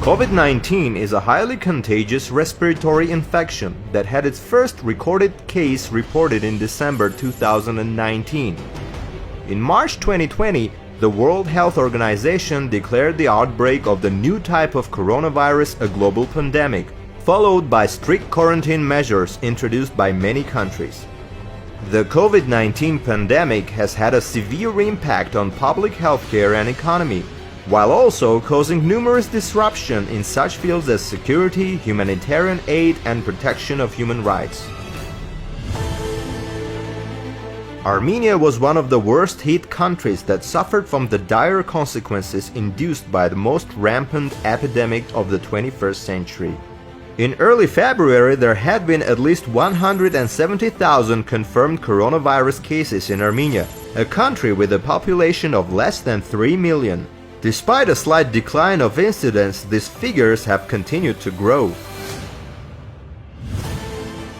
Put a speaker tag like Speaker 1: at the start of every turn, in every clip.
Speaker 1: COVID-19 is a highly contagious respiratory infection that had its first recorded case reported in December 2019. In March 2020, the World Health Organization declared the outbreak of the new type of coronavirus a global pandemic, followed by strict quarantine measures introduced by many countries. The COVID-19 pandemic has had a severe impact on public healthcare and economy, while also causing numerous disruptions in such fields as security, humanitarian aid, and protection of human rights. Armenia was one of the worst hit countries that suffered from the dire consequences induced by the most rampant epidemic of the 21st century. In early February, there had been at least 170,000 confirmed coronavirus cases in Armenia, a country with a population of less than 3 million. Despite a slight decline of incidence, these figures have continued to grow.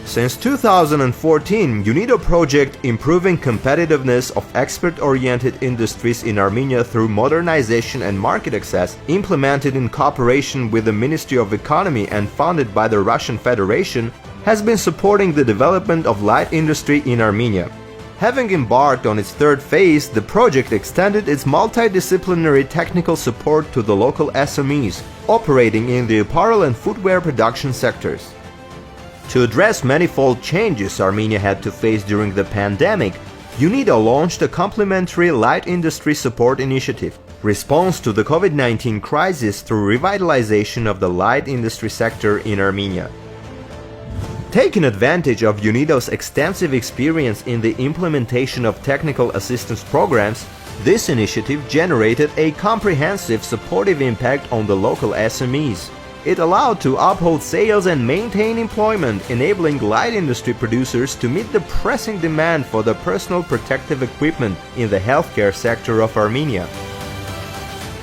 Speaker 1: Since 2014, UNIDO project improving competitiveness of export-oriented industries in Armenia through modernization and market access, implemented in cooperation with the Ministry of Economy and funded by the Russian Federation, has been supporting the development of light industry in Armenia. Having embarked on its third phase, the project extended its multidisciplinary technical support to the local SMEs, operating in the apparel and footwear production sectors. To address manifold changes Armenia had to face during the pandemic, UNIDO launched a complementary light industry support initiative, response to the COVID-19 crisis through revitalization of the light industry sector in Armenia. Taking advantage of UNIDO's extensive experience in the implementation of technical assistance programs, this initiative generated a comprehensive supportive impact on the local SMEs. It allowed to uphold sales and maintain employment, enabling light industry producers to meet the pressing demand for the personal protective equipment in the healthcare sector of Armenia.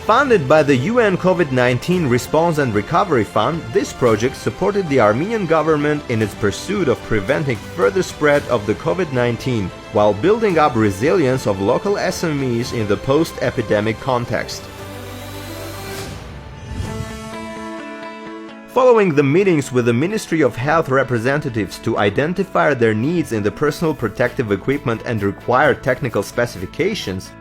Speaker 1: Funded by the UN COVID-19 Response and Recovery Fund, this project supported the Armenian government in its pursuit of preventing further spread of the COVID-19 while building up resilience of local SMEs in the post-epidemic context. Following the meetings with the Ministry of Health representatives to identify their needs in the personal protective equipment and required technical specifications,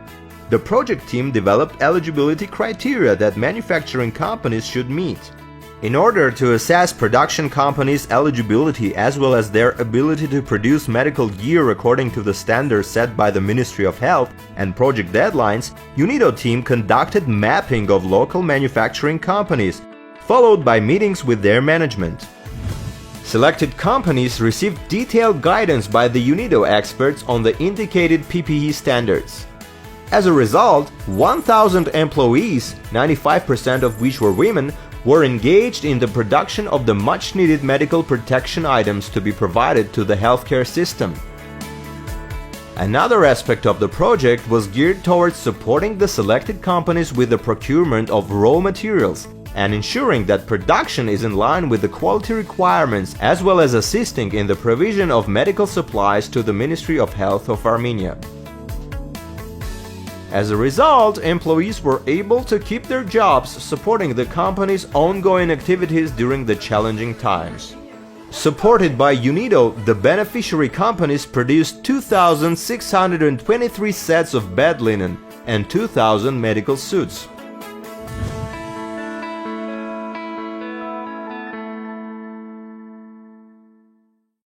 Speaker 1: the project team developed eligibility criteria that manufacturing companies should meet. In order to assess production companies' eligibility as well as their ability to produce medical gear according to the standards set by the Ministry of Health and project deadlines, UNIDO team conducted mapping of local manufacturing companies, followed by meetings with their management. Selected companies received detailed guidance by the UNIDO experts on the indicated PPE standards. As a result, 1,000 employees, 95% of which were women, were engaged in the production of the much-needed medical protection items to be provided to the healthcare system. Another aspect of the project was geared towards supporting the selected companies with the procurement of raw materials and ensuring that production is in line with the quality requirements, as well as assisting in the provision of medical supplies to the Ministry of Health of Armenia. As a result, employees were able to keep their jobs, supporting the company's ongoing activities during the challenging times. Supported by UNIDO, the beneficiary companies produced 2,623 sets of bed linen and 2,000 medical suits.